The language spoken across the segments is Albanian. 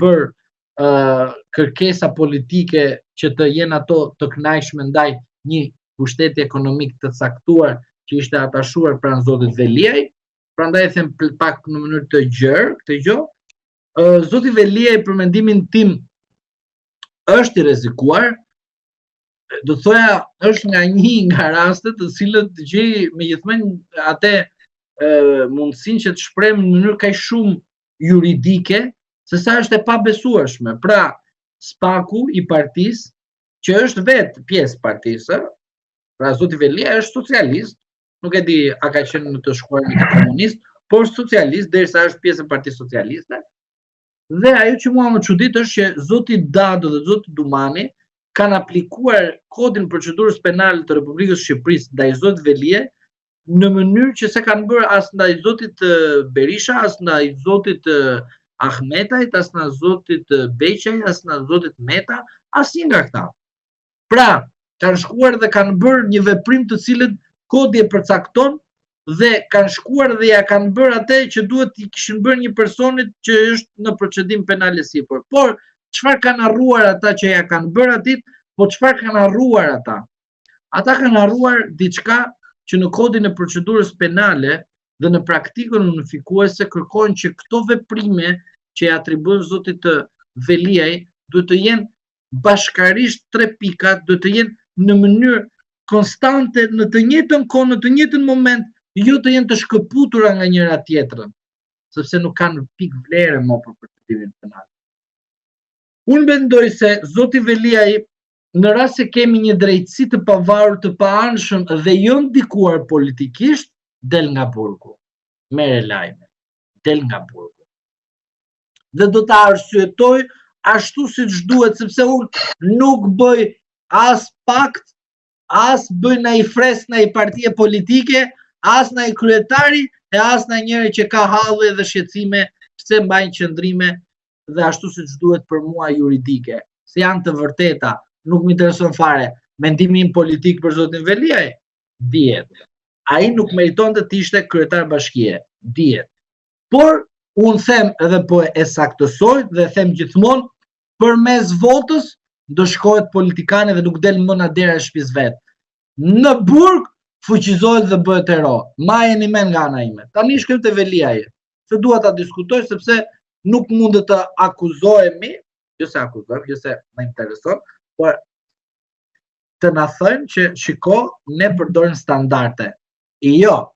bërë kërkesa politike që të jenë ato të kënaqshme ndaj një pushteti ekonomik të caktuar që ishte atashuar pranë zotit Veliaj. Prandaj them pak në mënyrë të gjerë këtë gjë. Zoti Veliaj për mendimin tim është i rrezikuar. Do thoya është nga rastet të cilët gjej megjithënë atë mundësinë që të shpreh në mënyrë kaq shumë juridike, se sa është e pabesueshme. Pra, spaku i partisë, që është vetë pjesë partisë, pra zoti Veliaj është socialist, nuk e di a ka qenë në të shkuarin e komunist, por socialist derisa është pjesë e Partisë Socialiste. Dhe ajo që mua më çudit është që zoti Dado dhe zoti Dumani kanë aplikuar kodin procedurës penale të Republikës së Shqipërisë ndaj zotit Veliaj në mënyrë që se kanë bërë as ndaj zotit Berisha, as ndaj zotit Ahmetajt, as ndaj zotit Beqaj, as ndaj zotit Meta, asnjë nga këta. Pra, kanë shkuar dhe kanë bërë një veprim të cilët kodi e përcakton dhe kanë shkuar dhe ja kanë bërë atë që duhet i kishin bërë një personit që është në procedim penal e sipër. Por çfarë kanë harruar ata që ja kanë bërë atit? Po çfarë kanë harruar ata? Ata kanë harruar diçka që në kodin e procedurës penale dhe në praktikën unifikuese kërkojnë që këto veprime që i atribuohen zotit të Veliaj duhet të jenë bashkarisht 3 pikat, duhet të jenë në mënyrë konstante, në të njëjtën kohë, në të njëjtën moment, jo të jenë të shkëputura nga njëra tjetrën, sepse nuk kanë pikë vlere më për procedimin penal. Unë mendoj se zoti Veliaj, në rast se kemi një drejtësi të pavarur, të paanshëm dhe jo ndikuar politikisht, del nga burgu. Merre lajme, del nga burgu. Dhe do ta arsyetoj ashtu siç duhet, sepse unë nuk bëj as pakt, as bëj në i fres në i partije politike, as në i kryetari, e as në njëri që ka halle dhe shqetësime pse mbajnë qëndrime dhe ashtu siç duhet për mua juridike. Se janë të vërteta, nuk më intereson fare. Mendimi im politik për zotin Veliaj, dihet. Ai nuk meriton të ishte kryetar bashkie, dihet. Por unë them edhe po e saktësoj dhe them gjithmonë, përmes votës do shkohet politikane dhe nuk del më në dera e shtëpisë vet. Në burg fuqizohet dhe bëhet hero. Ma jeni men nga ana ime. Tani shkojmë te Veliaj. Se dua ta diskutoj sepse nuk mund të akuzohemi, jo se akuzojmë, jo se më intereson, por të na thënë që shiko, ne përdorim standarde. Jo,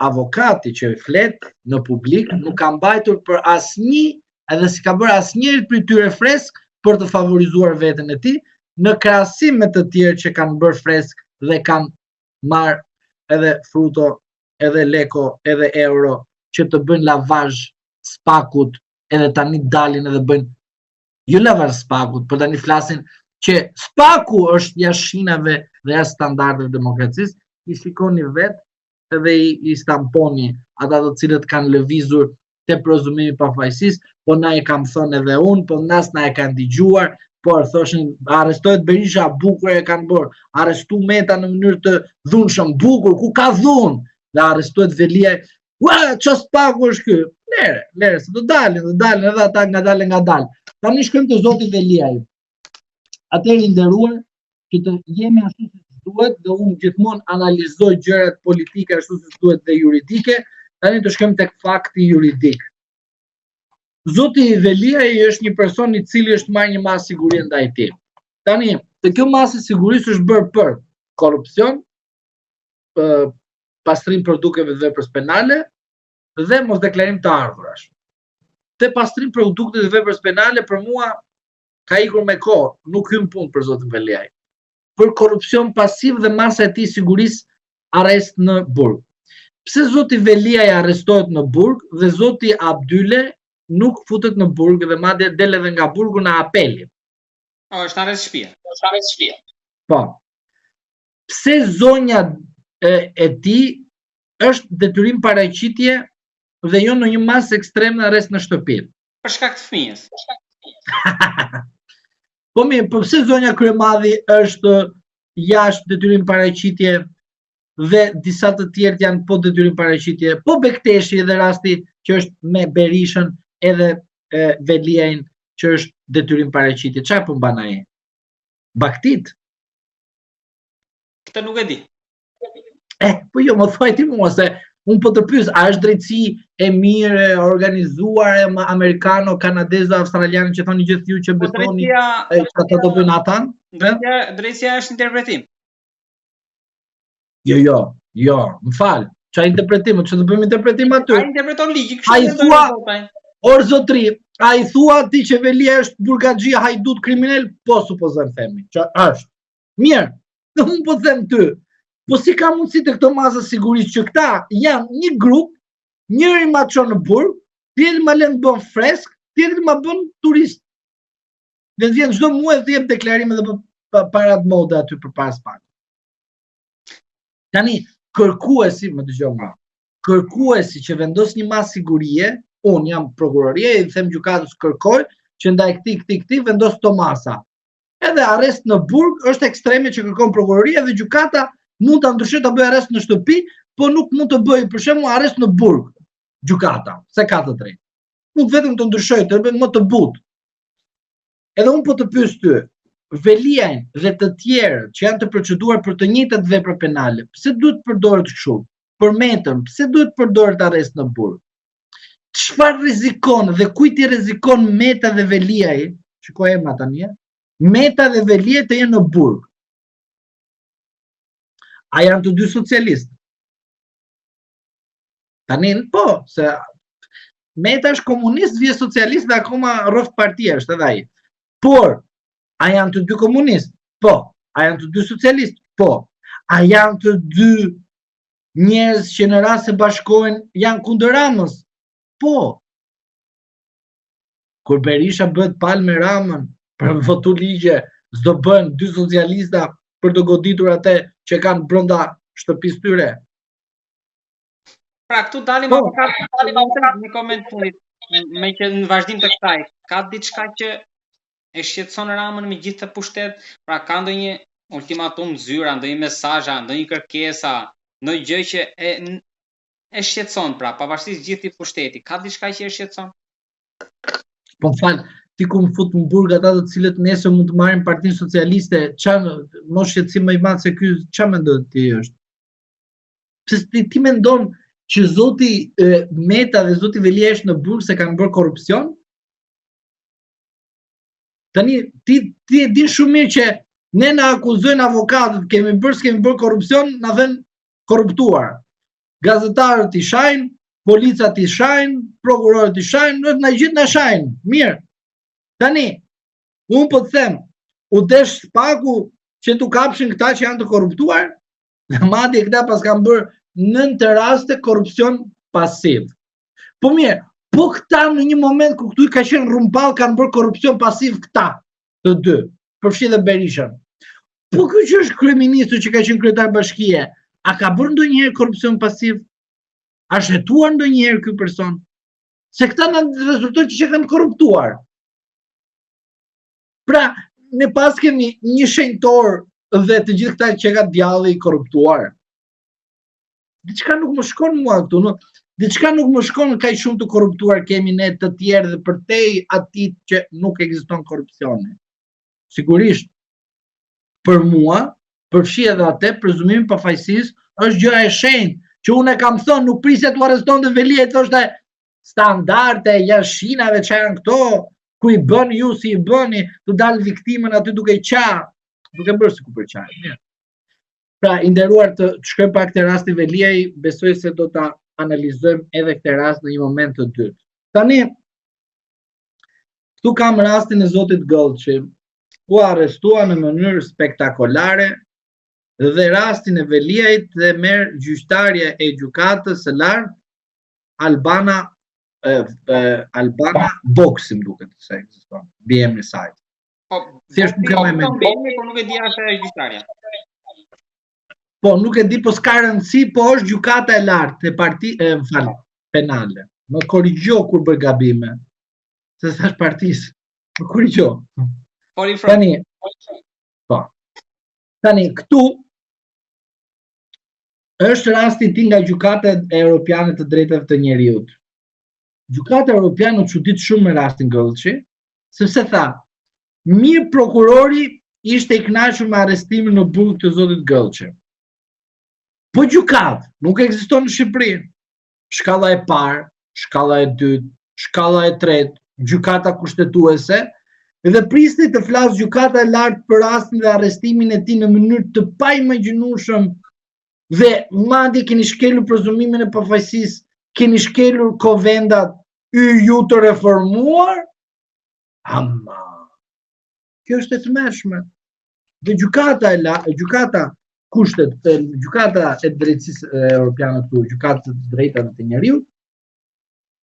avokati që flet në publik nuk ka mbajtur për asnjë, edhe si ka bërë asnjëri prej tyre fresk për të favorizuar veten e tij, në krahasim me të tjerë që kanë bërë fresk dhe kanë marrë edhe fruto, edhe leko, edhe euro, që të bëjnë lavazh spakut, edhe tani dalin edhe bëjnë, jo lavazh spakut, por tani flasin që spaku është jashtë shinave dhe jashtë standardeve demokracisë, i shikoni vetë edhe i stamponi ata të cilët kanë lëvizur te prezumimi pafajësisë, po na e kam thënë edhe unë, po nas na e kanë dëgjuar, por thoshin arrestohet Berisha, bukur e kanë bërë, arrestu Meta në mënyrë të dhunshëm, bukur, ku ka dhunë, dhe arrestohet Veliaj, ua, ç'os pagu është ky? Lere, se do dalin edhe ata nga dalë. Tani shkojmë te zoti Veliaj. Atëherë i nderuar, që të jemi ashtu siç duhet dhe unë gjithmonë analizoj gjërat politike ashtu siç duhet dhe juridike, tani të shkojmë tek fakti juridik. Zoti Veliaj është një person i cili është marrë një masë sigurie ndaj tij. Tani, te kjo masë sigurisë është bërë për korrupsion, pastrim produkteve dhe veprës penale dhe mosdeklarim të ardhurash. Te pastrim produkteve dhe veprës penale për mua ka ikur me kohë, nuk hyn punë për zotin Veliaj. Për korrupsion pasiv dhe masa e tij sigurisë arrest në burg. Pse zoti Veliaj arrestohet në burg dhe zoti Abdyle nuk futet në burg dhe madje del edhe nga burgu në apeli? Është arrest shtëpie. Po. Pse zonja e tij është detyrim paraqitje dhe jo në një masë ekstreme arrest në shtëpi? Për shkak të fëmijës. Po mirë, po pse zonja Kryemadhi është jashtë detyrim paraqitje dhe disa të tjerë janë po detyrim paraqitje? Po Bekteshi edhe rasti që është me Berishën edhe Veliajin që është detyrim paraqitje. Çfarë po mban ai? Baktit? Këtë nuk e di. Po jo, më thuaj ti mua se unë po të pyes, a është drejtësi e mirë, e organizuar, e amerikano-kanadeze, australiane që thoni gjithë ju që besoni që ata do bëjnë ata? Drejtësia është interpretim. Jo, më fal. Çfarë interpretim? Ç'do të bëjmë interpretim aty? Ai interpreton ligjin, Ai thua, or zotri, ai thua ti që Velia është burgaxhi, hajdut, kriminal, po supozojmë themi. Që është. Mirë. Unë po them ty. Po si ka mundësi të këto maza sigurisht që këta janë një grup, njëri ma çon në burg, tjetri ma lën bën fresk, tjetri ma bën turist. Dhe vjen çdo muaj të jep deklarime dhe parat mode aty përpara pak. Tani kërkuesi, më dëgjoj nga, kërkuesi që vendos një masë sigurie, unë jam prokuroria i them gjykatës kërkoj që ndaj këtij vendos këto masa. Edhe arrest në burg është ekstreme që kërkon prokuroria dhe gjykata mund ta ndryshojë ta bëjë arrest në shtëpi, po nuk mund të bëjë për shembull arrest në burg. Gjykata, se ka të drejtë. Nuk vetëm të ndryshojë, të bëjë më të butë. Edhe unë po të pyes ty, Veliajn dhe të tjerë që janë të proceduar për të njëjtat vepra penale, pse duhet përdoret kështu? Për metën, pse duhet përdoret arrest në burg? Çfarë rrezikon dhe kujt i rrezikon Meta dhe Veliaj? Shikoj emra tani. Meta dhe Veliaj të jenë në burg. A janë të dy socialistë? Tani po, se Meta është komunist, vje socialist dhe akoma rroft partia është edhe ai. Por a janë të dy komunistë? Po. A janë të dy socialistë? Po. A janë të dy njerëz që në rast se bashkohen janë kundër Ramës? Po. Kur Berisha bëhet palë me Ramën për votu ligje, s'do bën dy socialista për të goditur atë që kanë brenda shtëpisë tyre. Pra këtu dalim avokat në koment fundit, me që në vazhdim të kësaj, ka diçka që e shqetëson Ramën me gjithë të pushtet, pra ka ndonjë ultimatum zyra, ndonjë mesazha, ndonjë kërkesa, ndonjë gjë që e shqetëson, pra pavarësisht gjithë i pushteti, ka diçka që e shqetëson? Po fal, ti ku më fut në burg ata të cilët nesër mund të marrin Partinë Socialiste, çfarë mos shqetësim më i madh se ky, çfarë mendon ti është? Pse ti mendon që zoti Meta dhe zoti Velia është në burg se kanë bërë korrupsion? Tani ti e din shumë mirë që ne na akuzojnë avokatët, kemi bërë korrupsion, na thënë korruptuar. Gazetarët i shajnë, policat i shajnë, prokurorët i shajnë, na gjithë na shajnë. Mirë. Tani, unë po të them, u desh spaku që tu kapshin këta që janë të korruptuar, dhe madje këta pas kanë bërë 9 raste korrupsion pasiv. Po mirë, po këta në një moment ku këtu i ka qenë rrumball kanë bërë korrupsion pasiv këta, të dy, përfshi dhe Berishën. Po ky që është kryeministri që ka qenë kryetar bashkie, a ka bërë ndonjëherë korrupsion pasiv? A shëtuar ndonjëherë ky person? Se këta në rezultojnë që kanë korruptuar. Pra, ne pas kemi një shenjtor dhe të gjithë këta që ka djalli i korruptuar. Diçka nuk më shkon mua këtu, diçka nuk më shkon kaq shumë të korruptuar kemi ne të tjerë dhe përtej atij që nuk ekziston korrupsioni. Sigurisht, për mua, përfshi edhe atë prezumimin pafajësisë është gjëja e shenjtë, që unë e kam thënë, nuk prisja të arrestonte Velia, thoshte standarde, jashinave që janë këto, ku i bëni ju si i bëni, të dalë viktimën aty duke i qa, duke bërë si ku për qaj. Pra, inderuar të shkojmë pak të rasti Veliaj, besoj se do ta analizojmë edhe këtë rast në një moment të dytë. Tani, këtu kam rastin e zotit Gëllçi, u arrestua në mënyrë spektakolare dhe rastin e Veliajt dhe merr gjyqtarja e gjykatës së lartë Albana Boksi, më duket se ekziston, mbi emrin e saj. Thjesht nuk e më mend. Po nuk e di asë gjyqtarja. Po nuk e di, po s'ka rëndësi, po është gjykata e lartë e penale. Më korrigjo kur bëj gabime. Se thash partisë. Më korrigjo. Tani këtu është rasti ti nga gjykata europiane të drejtave të njerëzit. Gjykata europiane u çudit shumë me rastin Gëllçi, sepse tha, mirë prokurori ishte i kënaqur me arrestimin në burg të zotit Gëllçe. Po gjykatë nuk ekziston në Shqipëri. Shkalla e parë, shkalla e dytë, shkalla e tretë, gjykata kushtetuese, dhe prisni të flasë gjykata e lartë për rastin dhe arrestimin e tij në mënyrë të paimagjinueshëm dhe madje keni shkelur prezumimin e pafajësisë, keni shkelur kovendat ju të reformuar. Ama, kjo është e tmerrshme. Dhe gjykata e drejtësisë europiane këtu, gjykata e drejtave të njeriut,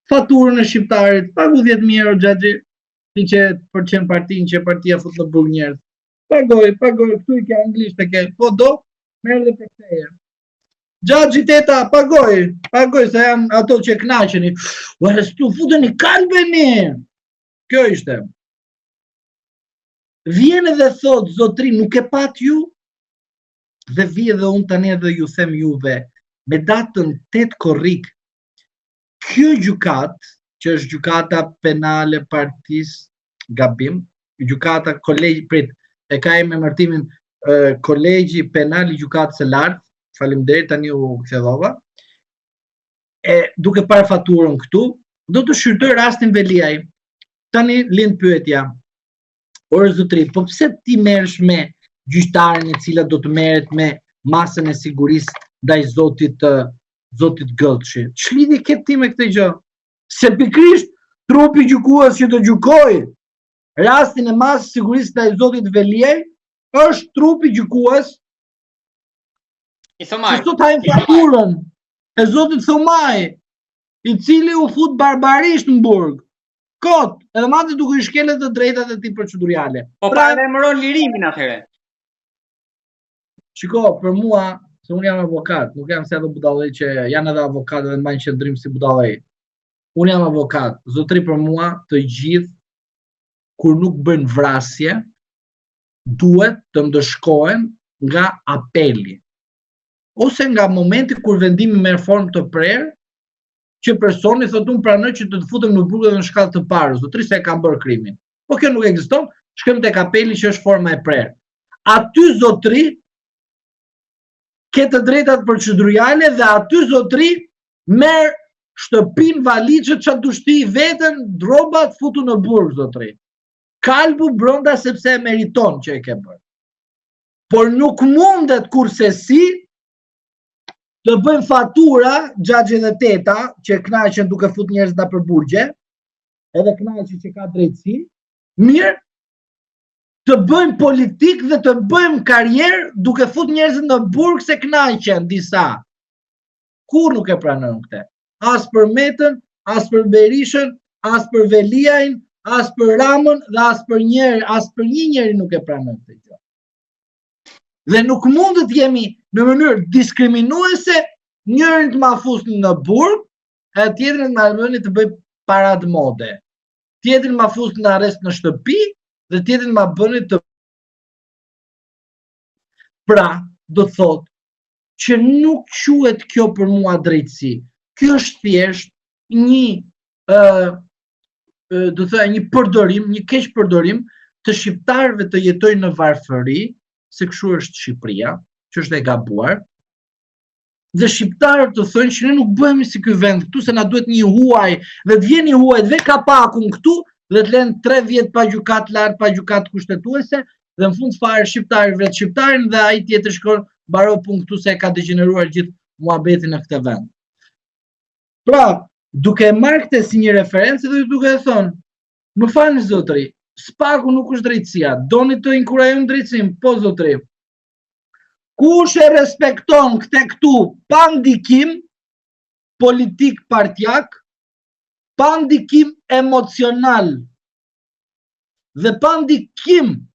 faturën e shqiptarit, pagu 10.000 euro xhaxhi, ti që për qenë partinë që partia fut në burg njerëz. Pagoj, këtu i ke anglisht e ke, po do, merr dhe për teje. Xhaxhi teta, pagoj, se janë ato që kënaqeni. U arrestu, futeni kalbeni. Kjo ishte. Vjen edhe thot, zotri, nuk e pat ju, dhe vje dhe unë tani edhe ju them juve, me datën 8 korrik, kjo gjykat, që është gjykata penale partisë gabim, gjykata kolegji, e ka me emërtimin kolegji penal i gjykatës së lartë, faleminderit, tani u kthedhova, duke parë faturën këtu, do të shqyrtoj rastin Veliaj. Tani lind pyetja, orë zotri, po pse ti merresh me gjyqtarin e cila do të merret me masën e sigurisë ndaj zotit Gëllçi? Ç'lidhje ke ti me këtë gjë? Se pikrisht trupi gjykues që të gjykoj rastin e masës sigurisë ndaj zotit Veliaj është trupi gjykues i Thomaj. Sot hajnë faturën e zotit Thomaj, i cili u fut barbarisht në burg. Kot, edhe madje duke i shkelë të drejtat e tij procedurale. Po pra emëron lirimin atëherë. Shiko, për mua, se unë jam avokat, nuk jam se ato budallë që janë edhe avokatë dhe mbajnë qendrim si budallë. Unë jam avokat, zotri, për mua të gjithë, kur nuk bëjnë vrasje, duhet të ndëshkohen nga apeli. Ose nga momenti kur vendimi merr formë të prerë, që personi thotë unë pranoj që të futem në burg dhe në shkallë të parë, zotri, se e kam bërë krimin. Po kjo nuk ekziston, shkojmë tek apeli që është forma e prerë. Aty zotri ke të drejtat procedurale dhe aty zotri merr shtëpin, valixhet, çat du shti veten, drobat futu në burg, zotri. Kalbu brenda sepse e meriton që e ke bërë. Por nuk mundet kurse si të bëjmë fatura, xhaxhi dhe teta, që kënaqen duke fut njerëz nga për burgje, edhe kënaqen që ka drejtësi, mirë, të bëjmë politik dhe të bëjmë karrierë duke fut njerëz në burg se kënaqen disa. Kur nuk e pranojnë këtë? As për Metën, as për Berishën, as për Veliajin, as për Ramën dhe as për një njeri nuk e pranojnë këtë gjë. Dhe nuk mund të jemi në mënyrë diskriminuese njërin të ma fusni në burg, e tjetrin ma bëni të bëj parad mode. Tjetrin ma fusni në arrest në shtëpi, dhe tjetrin ma bëni të... Pra, do të thotë që nuk quhet kjo për mua drejtësi. Kjo është thjesht një përdorim, një keq përdorim të shqiptarëve të jetojnë në varfëri, se kështu është Shqipëria, që është e gabuar. Dhe shqiptarët të thonë që ne nuk bëhemi si ky vend këtu, se na duhet një huaj, dhe të vjen një huaj dhe kapakun këtu, dhe të lënë 3 vjet pa gjykat lart, pa gjykat kushtetuese, dhe në fund fare shqiptari vret shqiptarin dhe ai tjetër shkon mbaro punë këtu se ka degeneruar gjithë muhabetin në këtë vend. Pra, duke marrë këtë si një referencë dhe duke e thonë, më falni zotri, spaku nuk është drejtësia, doni të inkurajon drejtësim, po zotri. Kush e respekton këtu pa ndikim politik partijak, pa ndikim emocional dhe pa ndikim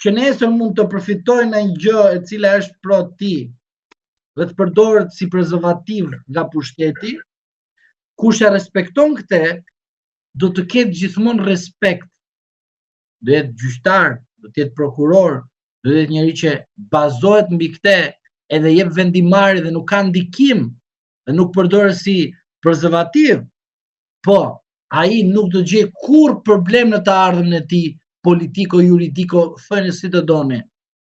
që nesër mund të përfitojnë në një gjë e cila është pro ti dhe të përdoret si prezervativ nga pushteti, kush e respekton këtë, do të ketë gjithmonë respekt. Do jetë gjyqtar, do të jetë prokuror, do të jetë njëri që bazohet mbi këtë edhe jep vendimarrje dhe nuk ka ndikim dhe nuk përdoret si prezervativ. Po, ai nuk do gjej kur problem në të ardhmen e tij politiko-juridiko, thënë si të doni,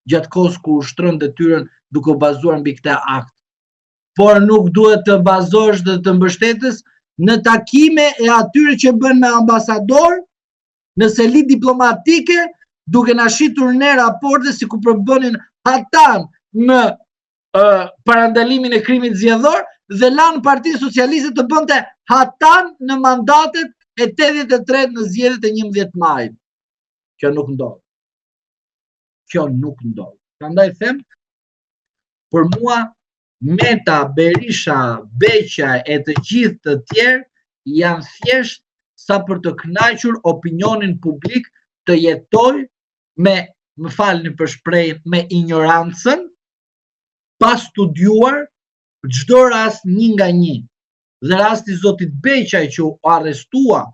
gjatë kohës ku ushtron detyrën duke u bazuar mbi këtë akt. Por nuk duhet të bazosh dhe të mbështetës në takime e atyre që bën me ambasador, në seli diplomatike, duke na shitur ne raporte si ku përbënin atan në parandalimin e krimit zgjedhor dhe lanë Partinë Socialiste të bënte hatan në mandatet e 83 në zgjedhjet e 11 majit. Kjo nuk ndodh. Kjo nuk ndodh. Prandaj them, për mua Meta, Berisha, Beqa e të gjithë të tjerë janë thjesht sa për të kënaqur opinionin publik të jetoj me, më falni për shprehjen, me ignorancën, pa studiuar çdo rast një nga një. Dhe rasti i zotit Beqaj që u arrestua,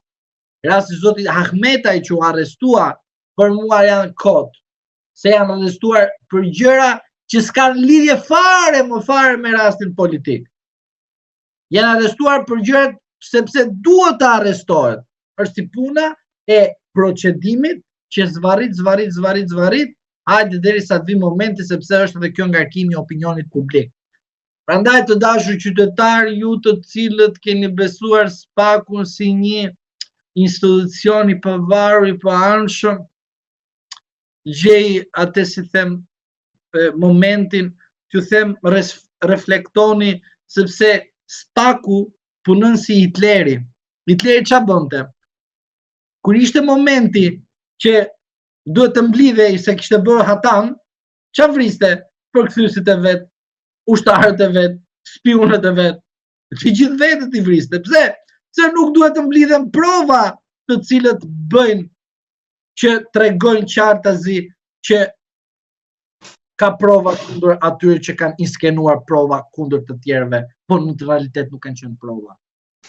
rasti i zotit Ahmetaj që u arrestua, për mua janë kot. Se janë arrestuar për gjëra që s'kan lidhje fare me rastin politik. Janë arrestuar për gjërat sepse duhet të arrestohet. Është si puna e procedimit që zvarrit, hajde derisa të vi momenti sepse është edhe kjo ngarkimi i opinionit publik. Prandaj të dashur qytetar, ju të cilët keni besuar SPAK-un si një institucion i pavarur, i paanshëm, gjej atë si them momentin, t'ju them reflektoni, sepse SPAK-u punon si Hitleri. Hitleri ç'a bënte? Kur ishte momenti që duhet të mblidhej se kishte bërë hatan, ç'a vriste? Përkthyesit e vet, ushtarët e vet, spionët e vet, të gjithë vetët i vriste. Pse? Se nuk duhet të mblidhen prova të cilët bëjnë që tregojnë qartazi që ka prova kundër atyre që kanë inskenuar prova kundër të tjerëve, por në realitet nuk kanë qenë prova.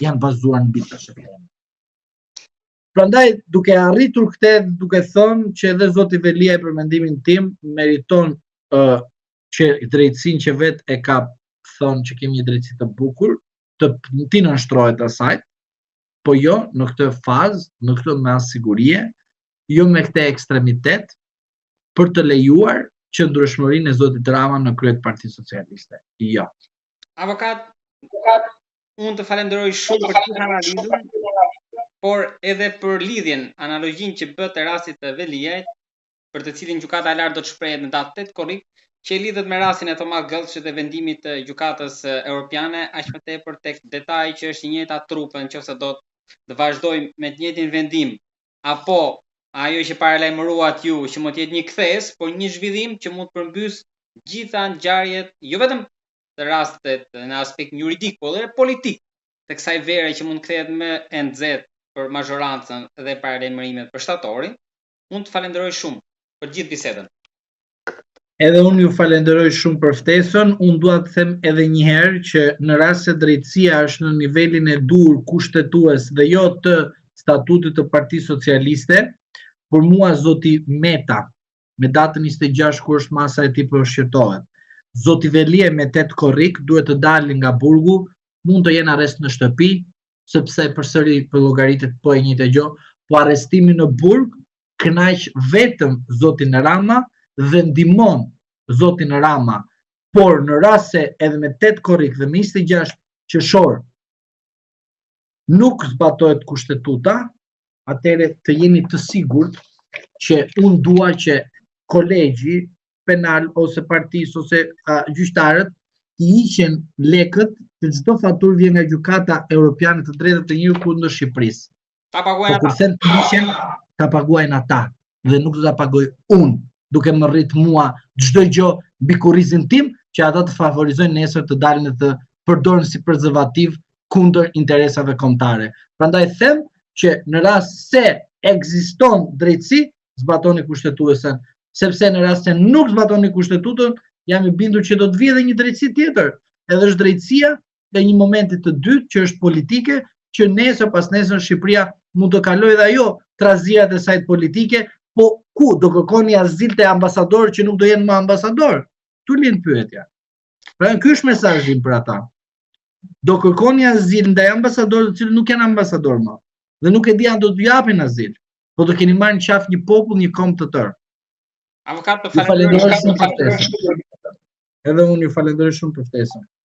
Janë bazuar në mbi të shërbim. Prandaj, duke arritur këtë, duke thënë që edhe zoti Velia për mendimin tim meriton që drejtësinë që vetë e ka thënë që kemi një drejtësi të bukur, ti nënshtrohet asaj, po jo në këtë fazë, në këtë me sigurie, jo me këtë ekstremitet, për të lejuar qëndrueshmërinë e zotit Rama në krye të Partisë Socialiste. Jo. Avokat, unë të falenderoj shumë për këtë analizën, por edhe për lidhjen, analogjinë që bët të rastit të Veliajt, për të cilin gjykata e lartë do të shprehet në datë 8 korrik, që lidhet me rastin e Thomas Gëllçit dhe vendimit të gjykatës europiane, aq më tepër tek detaji që është i njëjta trupe nëse do të vazhdojmë me të njëjtin vendim, apo ajo që paralajmëruat ju që mund të jetë një kthes, por një zhvillim që mund të përmbys gjitha ngjarjet, jo vetëm të rastet në aspekt juridik, por edhe politik, të kësaj vere që mund të kthehet më e nxehtë për mazhorancën dhe paralajmërimet për shtatorin. Unë të falenderoj shumë për gjithë bisedën. Edhe unë ju falenderoj shumë për ftesën. Unë dua të them edhe një herë që në rast se drejtësia është në nivelin e dur kushtetues dhe jo të statutit të Partisë Socialiste, për mua zoti Meta, me datën 26 kur është masa e tij përshqyrtohet. Zoti Velia me 8 korrik duhet të dalin nga burgu, mund të jenë arrest në shtëpi, sepse përsëri për llogaritet po e njëjtë gjë, po arrestimi në burg kënaq vetëm zotin Rama dhe ndihmon zotin Rama, por në rast se edhe me 8 korrik dhe me 26 qershor nuk zbatohet kushtetuta, atëherë të jeni të sigurt që unë dua që kolegji penal ose partisë ose gjyqtarët të hiqen lekët të çdo faturë vjen nga gjykata europiane të drejtat të njerëzit kundër Shqipërisë. Ta paguajnë ata. Kurse të hiqen, ta paguajnë ata dhe nuk do ta paguaj unë, duke më rrit mua çdo gjë mbi kurrizin tim që ata të favorizojnë nesër të dalin dhe të përdoren si prezervativ kundër interesave kombëtare. Prandaj them që në rast se ekziston drejtësi, zbatoni kushtetuesen, sepse në rast se nuk zbatoni kushtetuesen, jam i bindur që do të vijë edhe një drejtësi tjetër. Edhe është drejtësia e një momenti të dytë që është politike, që nesër pas nesër Shqipëria mund të kalojë dhe ajo trazirat e saj politike, po ku do kërkoni azil te ambasadorë që nuk do jenë më ambasador? Tu lind pyetja. Pra ky është mesazhi për ata. Do kërkoni azil ndaj ambasadorëve të cilët nuk janë ambasador më. Dhe nuk e di janë do t'ju japin azil. Po do keni marrë në qaf një popull, një kom të tërë. Avokat, Ju falenderoj shumë për ftesën. Edhe unë ju falenderoj shumë për ftesën.